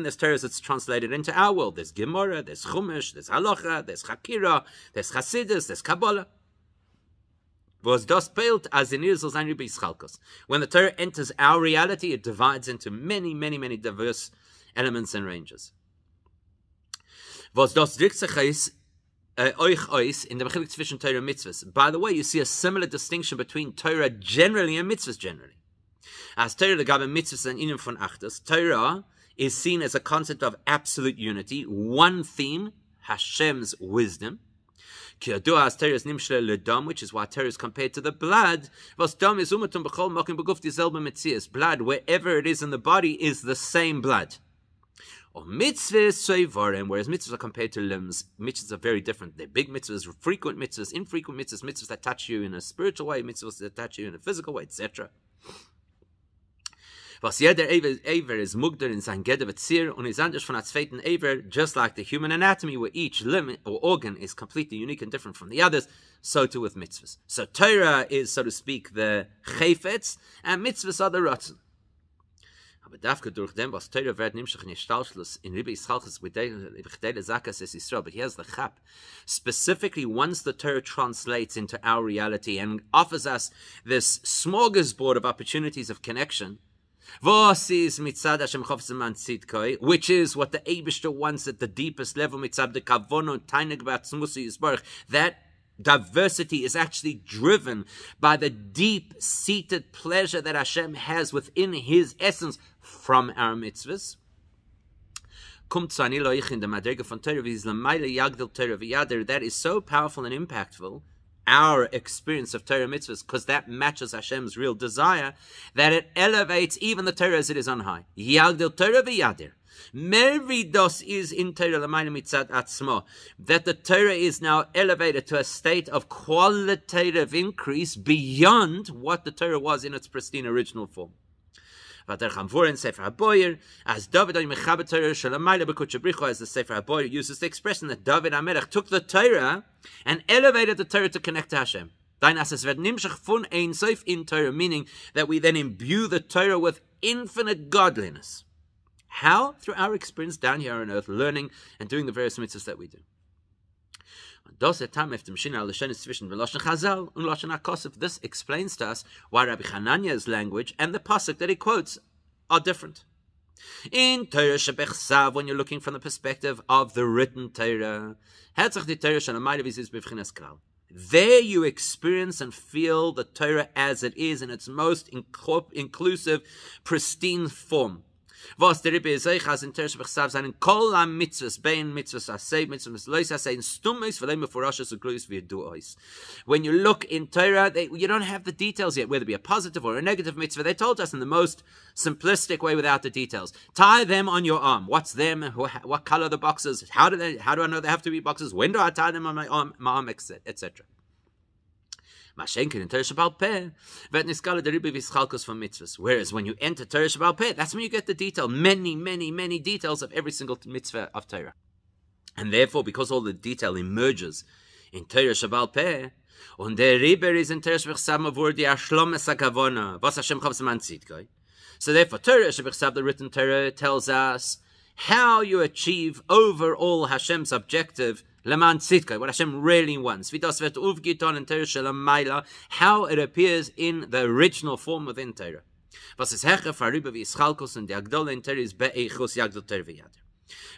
there's Torah that's translated into our world. There's Gemara, there's Chumash, there's Halacha, there's Chakira, there's Chasidus, there's Kabbalah. When the Torah enters our reality, it divides into many, many, many diverse elements and ranges. In the Torah mitzvahs. By the way, you see a similar distinction between Torah generally and mitzvahs generally. As Torah the Gabe mitzvahs and Inim von Achtos, Torah is seen as a concept of absolute unity, one theme, Hashem's wisdom. Which is why Torah is compared to the blood. Blood, wherever it is in the body, is the same blood. Or mitzvahs, whereas mitzvahs are compared to limbs. Mitzvahs are very different. They're big mitzvahs, frequent mitzvahs, infrequent mitzvahs, mitzvahs that touch you in a spiritual way, mitzvahs that touch you in a physical way, etc. Was jeder Ever is mugder in sein Geder v'tzir und is anders von der zweiten Ever, just like the human anatomy, where each limb or organ is completely unique and different from the others, so too with mitzvahs. So Torah is, so to speak, the chayfetz, and mitzvahs are the rotzen. But here's the chap. Specifically, once the Torah translates into our reality and offers us this smorgasbord of opportunities of connection, which is what the Eibishter wants at the deepest level, that diversity is actually driven by the deep-seated pleasure that Hashem has within His essence from our mitzvahs. That is so powerful and impactful, our experience of Torah mitzvahs, because that matches Hashem's real desire, that it elevates even the Torah as it is on high. Yagdil Torah v'yadir. Meridos is in Torah l'mayla mitzad atzmo, that the Torah is now elevated to a state of qualitative increase beyond what the Torah was in its pristine original form. As David as the Sefer HaBoyer uses the expression that David HaMelech took the Torah and elevated the Torah to connect to Hashem. In Torah, meaning that we then imbue the Torah with infinite godliness. How? Through our experience down here on earth, learning and doing the various mitzvahs that we do. This explains to us why Rabbi Chananya's language and the pasuk that he quotes are different. In Torah Shebechsav, when you're looking from the perspective of the written Torah, there you experience and feel the Torah as it is in its most inclusive, pristine form. Was der Rabbi Zeichas in Torah Shebechsav seinen kol mitzvos, bein mitzvos asay, mitzvos lois asay, in stummis v'leim mefurashos u'gluyos v'yeduos. When you look in Torah, you don't have the details yet, whether it be a positive or a negative mitzvah. They told us in the most simplistic way without the details. Tie them on your arm. What's them? What color are the boxes? How do I know they have to be boxes? When do I tie them on my arm, etc. Whereas when you enter Torah Sheba'al Peh, that's when you get the detail, many details of every single mitzvah of Torah. And therefore, because all the detail emerges in Torah Sheba'al Peh, und der Riber is in Torah Shebechsav mavur di ashlomes hakavona, was Hashem chavs man tzidkoi. So therefore, Torah Shebechsav, the written Torah, tells us how you achieve overall Hashem's objective, Laman Tzidkoi, what Hashem really wants. How it appears in the original form within Torah.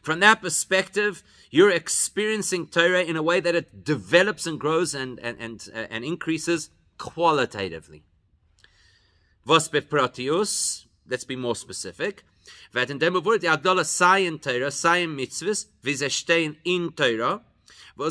From that perspective, you're experiencing Torah in a way that it develops and grows and increases qualitatively. Let's be more specific. In dem wurde die Agdola seien Torah, seien mitzvos, wie sie stehen in Torah, so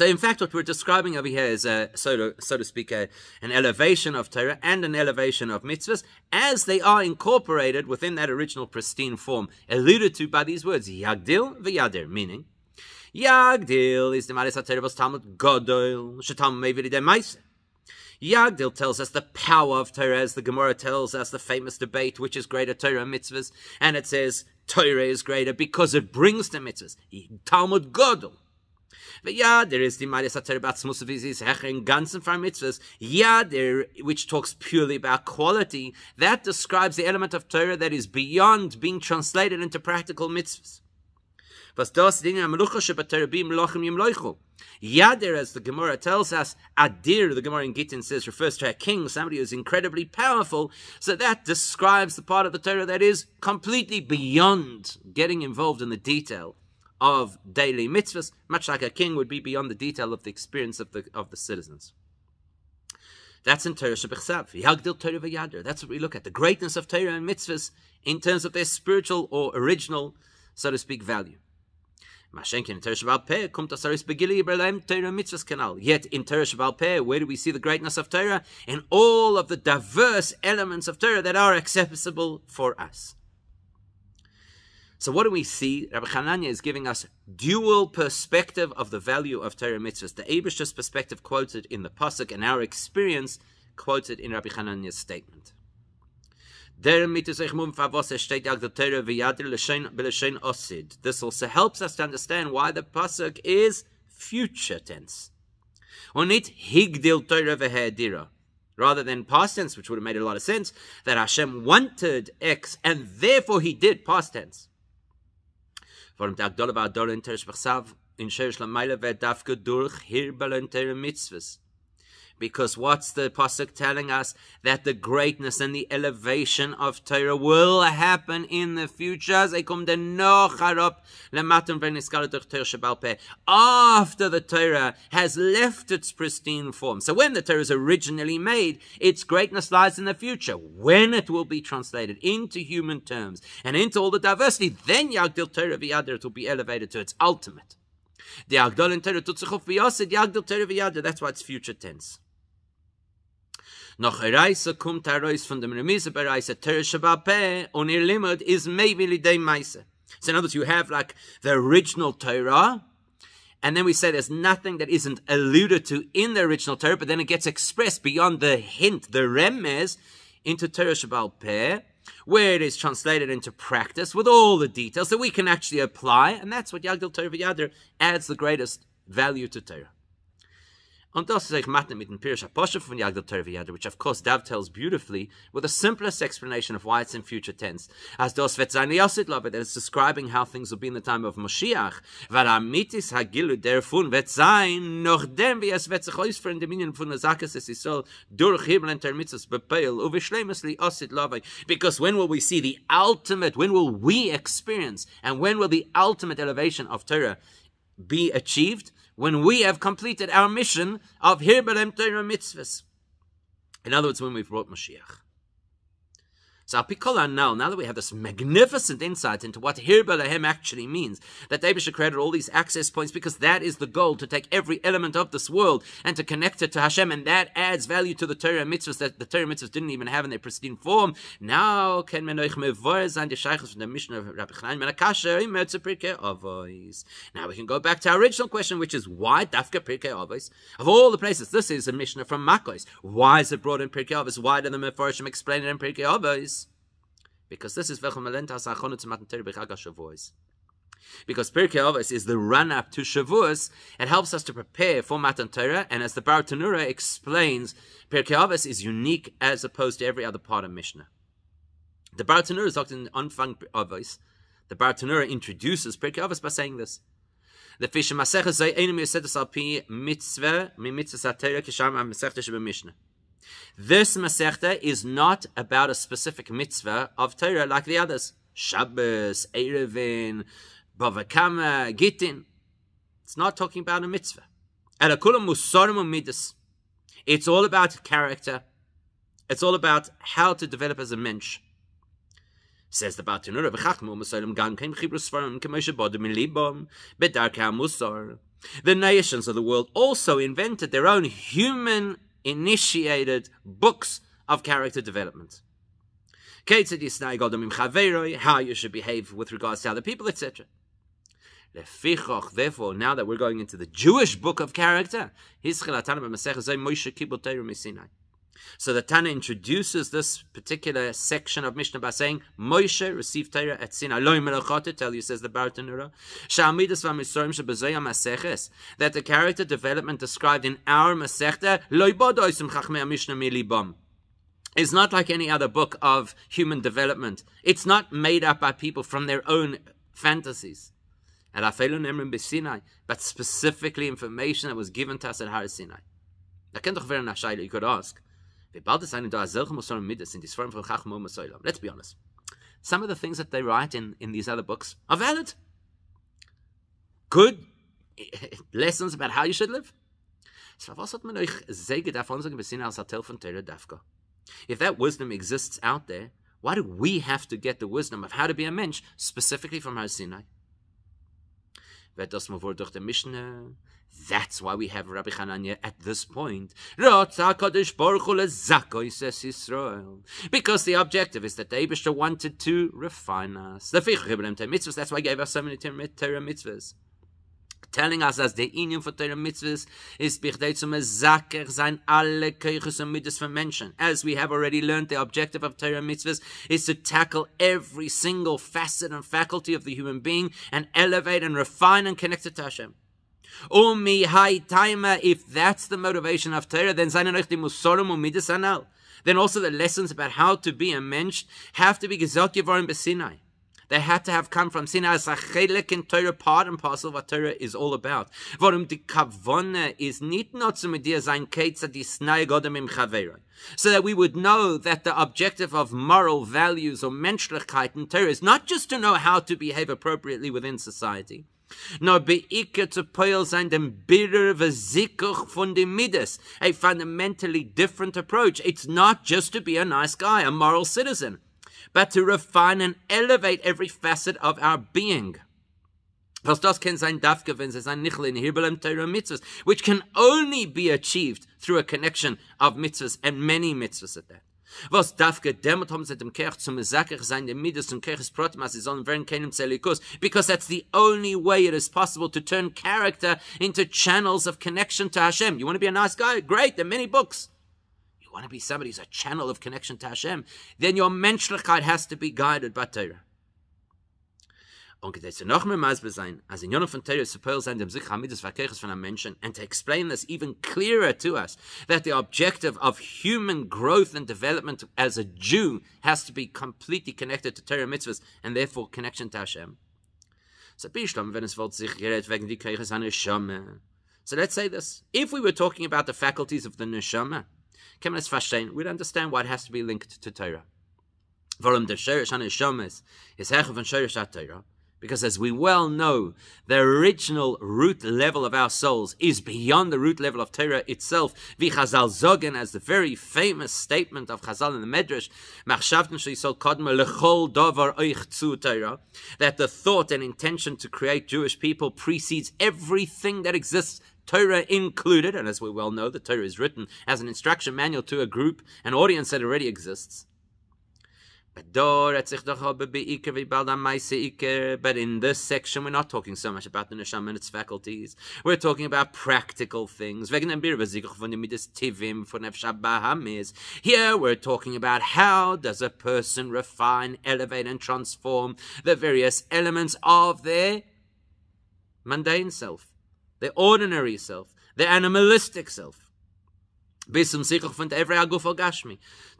in fact, what we're describing over here is, so to speak, an elevation of Torah and an elevation of mitzvahs, as they are incorporated within that original pristine form, alluded to by these words, Yagdil v'yadir, meaning, Yagdil is the Maris HaTorah v'os Talmud Godol, shetam mevili de Maise. Yagdil tells us the power of Torah, as the Gemara tells us the famous debate, which is greater, Torah and mitzvahs, and it says Torah is greater because it brings the mitzvahs. Talmud Godol. There is the Maris HaTorah Batzmus Vizis Hechen Ganzen for mitzvahs. There, which talks purely about quality, that describes the element of Torah that is beyond being translated into practical mitzvahs. Yadir, as the Gemara tells us, Adir, the Gemara in Gittin says, refers to a king, somebody who is incredibly powerful. So that describes the part of the Torah that is completely beyond getting involved in the detail of daily mitzvahs, much like a king would be beyond the detail of the experience of the citizens. That's in Torah Shebechsav. Yagdil Torah v'yadir. That's what we look at, the greatness of Torah and mitzvahs in terms of their spiritual or original, so to speak, value. Yet in Torah Sheba'al Peh, where do we see the greatness of Torah? In all of the diverse elements of Torah that are accessible for us. So what do we see? Rabbi Chananya is giving us dual perspective of the value of Torah mitzvahs. The Eibishter's perspective quoted in the pasuk, and our experience quoted in Rabbi Chananya's statement. This also helps us to understand why the pasuk is future tense. rather than past tense, which would have made a lot of sense, that Hashem wanted X, and therefore he did past tense. Because what's the pasuk telling us? That the greatness and the elevation of Torah will happen in the future. After the Torah has left its pristine form. So when the Torah is originally made, its greatness lies in the future. When it will be translated into human terms and into all the diversity, then Yagdil Torah v'Yadar, it will be elevated to its ultimate. The Yagdil in Torah tutzuchuf v'Yosid, Yagdil Torah v'Yadar, that's why it's future tense. Noch Reise kommt heraus von dem Remise bereits a Torah Shabbat und ihr Limud is maybe lidei Meise. So in other words, you have like the original Torah, and then we say there's nothing that isn't alluded to in the original Torah, but then it gets expressed beyond the hint, the remez, into Torah Shabbat, where it is translated into practice with all the details that we can actually apply, and that's what Yagdil Torah v'Yadar adds the greatest value to Torah. Und das ist euch matne mit dem Pirush HaPoshuv von Yagdil Torah v'Yadar, which of course dovetails beautifully with the simplest explanation of why it's in future tense. As das wird sein Yosid Love, that it's describing how things will be in the time of Moshiach. Weil amitis hagilu derfun wird sein, nachdem wie es wird sich ausführen, dem Minion von der Zakes es Yisrael, durch Himmel und Termitzvos bepeil, uveschlemes li Yosid Love. Because when will we see the ultimate, when will we experience, and when will the ultimate elevation of Torah be achieved? When we have completed our mission of Hirbelem Torah mitzvos. In other words, when we've brought Mashiach. So now that we have this magnificent insight into what Hirbelehem actually means, that David created all these access points because that is the goal, to take every element of this world and to connect it to Hashem, and that adds value to the Torah mitzvahs that the Torah mitzvahs didn't even have in their pristine form. Now can men euch mevor sein die Sheiches from the mission of Rabbi Chananya Menakasher in Pirkei Avos. Now we can go back to our original question, which is why Dafka Pirkei Avos? Of all the places, this is a Mishnah from Makos. Why is it brought in Pirkei Avos? Why do the Mefarshim explain it in Pirkei Avos? Because this is because Pirkei Avos is the run-up to Shavuos. It helps us to prepare for Matan Torah, and as the Bar Tanura explains, Pirkei Avos is unique as opposed to every other part of Mishnah. The Bar Tanura is talking in Anfang Avos. The Bar Tanura introduces Pirkei Avos by saying this: the Fisher Masechah Zay Einim Yosedes Al Pi Mitzvah Mi Mitzvah HaTorah Kisham HaMasechta Sheba Mishnah. This Masechta is not about a specific mitzvah of Torah like the others. Shabbos, Erevin, Bava Kama, Gittin. It's not talking about a mitzvah. It's all about character. It's all about how to develop as a mensch. Says the Bar Tanura, the nations of the world also invented their own human-initiated books of character development. How you should behave with regards to other people, etc. Therefore, now that we're going into the Jewish book of character, so the Tana introduces this particular section of Mishnah by saying, Moshe received Torah at Sinai. Tell you, says the Bar Tanura, that the character development described in our Masechta is not like any other book of human development. It's not made up by people from their own fantasies. But specifically information that was given to us at Har Sinai. You could ask, let's be honest. Some of the things that they write in these other books are valid. Good lessons about how you should live. If that wisdom exists out there, why do we have to get the wisdom of how to be a mensch specifically from Har Sinai? That's why we have Rabbi Chananya at this point. Because the objective is that the Eibishter wanted to refine us. That's why he gave us so many Torah mitzvahs. Telling us as the Inyan for Torah mitzvahs is bichdei zum Mezaker sein alle Keuches und Midas von Menschen. As we have already learned, the objective of Torah mitzvahs is to tackle every single facet and faculty of the human being and elevate and refine and connect it to Hashem. If that's the motivation of Torah, then then also the lessons about how to be a mensch have to be gesagt geworden by Sinai. They had to have come from Sinai as a Chelek in Torah, part and parcel of what Torah is all about. Warum die Kavone is nicht nur zu mit dir sein Keitzer die Snai Godem im Chaveron. So that we would know that the objective of moral values or menschlichkeit in Torah is not just to know how to behave appropriately within society, nor beike zu poil sein dem Birrer v'zikuch von dem Midas, a fundamentally different approach. It's not just to be a nice guy, a moral citizen, but to refine and elevate every facet of our being. Was das kann sein dafke, wenn sie sein Nichle in Hirbelem Torah mitzvos, which can only be achieved through a connection of mitzvos and many mitzvos at that. Was dafke demot haben sie dem Kerch zum Mesakech sein dem Midas und Kerches Protemas sie sollen werden keinem Zelikus, because that's the only way it is possible to turn character into channels of connection to Hashem. You want to be a nice guy? Great, there are many books. You want to be somebody who's a channel of connection to Hashem? Then your menschlichkeit has to be guided by Torah. Und es noch mehr maßbar sein, als in Jonah von Torah suppose sein dem sich Hamidus Vakeches von einem Menschen, and to explain this even clearer to us, that the objective of human growth and development as a Jew has to be completely connected to Torah mitzvahs, and therefore connection to Hashem. So let's say this. If we were talking about the faculties of the neshama, we'd understand why it has to be linked to Torah. Warum der Shorish HaNeshama is Hecha von Shorish HaTorah? Because as we well know, the original root level of our souls is beyond the root level of Torah itself. Vi Chazal Zogen, as the very famous statement of Chazal in the Medrash, that the thought and intention to create Jewish people precedes everything that exists, Torah included. And as we well know, the Torah is written as an instruction manual to a group, an audience that already exists. But in this section, we're not talking so much about the neshama and its faculties. We're talking about practical things. Here we're talking about how does a person refine, elevate, and transform the various elements of their mundane self, their ordinary self, their animalistic self. To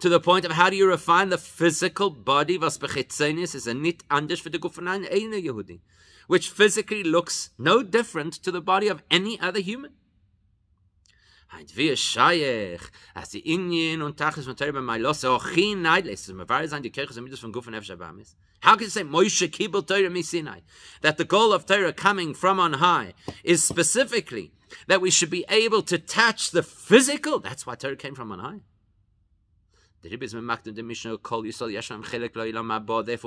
the point of how do you refine the physical body, was bechetzenis is a nit anders für the guf von einer Yehudi, which physically looks no different to the body of any other human. As the Inyan und Tachlis von Torah b'maylos ochin neidles, es mevar sein die Kirche mitzvos von guf und nefesh abamis. How can you say Moshe kibel Torah misinai? That the goal of Torah coming from on high is specifically that we should be able to touch the physical. That's why Torah came from on high. Therefore,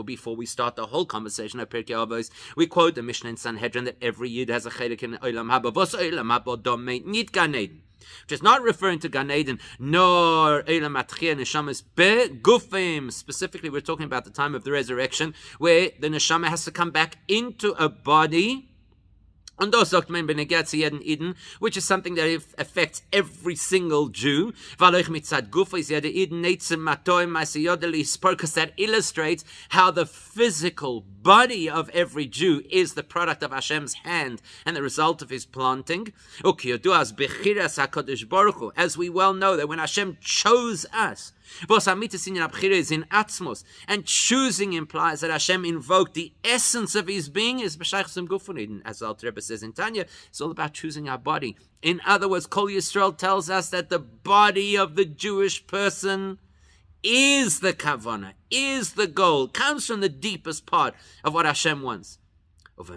before we start the whole conversation of Pirkei Avos, we quote the Mishnah in Sanhedrin that every Yid has a chelek in Olam Haba. Vos Olam Haba domein nit Gan Eden, which is not referring to Gan Eden, nor Olam Atchia Neshamas begufim. Specifically, we're talking about the time of the resurrection, where the neshama has to come back into a body. Und das sagt man benegat zu jeden Eden, which is something that affects every single Jew. Because that illustrates how the physical body of every Jew is the product of Hashem's hand and the result of his planting. As we well know that when Hashem chose us, and choosing implies that Hashem invoked the essence of his being, as the Alter Rebbe says in Tanya. It's all about choosing our body. In other words, Kol Yisrael tells us that the body of the Jewish person is the kavanah, is the goal, comes from the deepest part of what Hashem wants. That's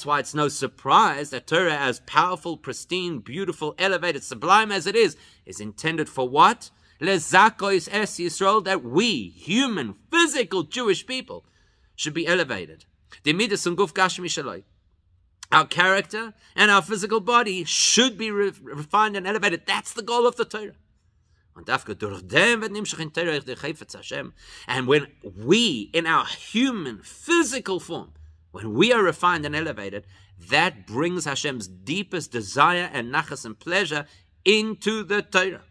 why it's no surprise that Torah, as powerful, pristine, beautiful, elevated, sublime as it is intended for what? That we, human, physical Jewish people, should be elevated. Our character and our physical body should be refined and elevated. That's the goal of the Torah. And when we, in our human, physical form, when we are refined and elevated, that brings Hashem's deepest desire and nachas and pleasure into the Torah.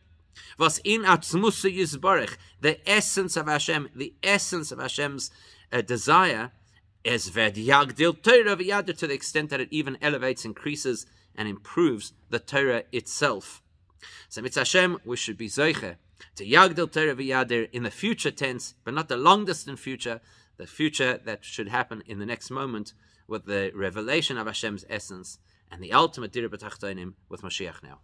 Was in atzmusa yizbarech, the essence of Hashem, the essence of Hashem's desire Es ved yagdil Torah v'yader, to the extent that it even elevates, increases, and improves the Torah itself. So mitzvah Hashem, we should be zoiche to yagdil Torah v'yader in the future tense, but not the long distant future, the future that should happen in the next moment with the revelation of Hashem's essence and the ultimate Dira B'Tachtonim with Mashiach now.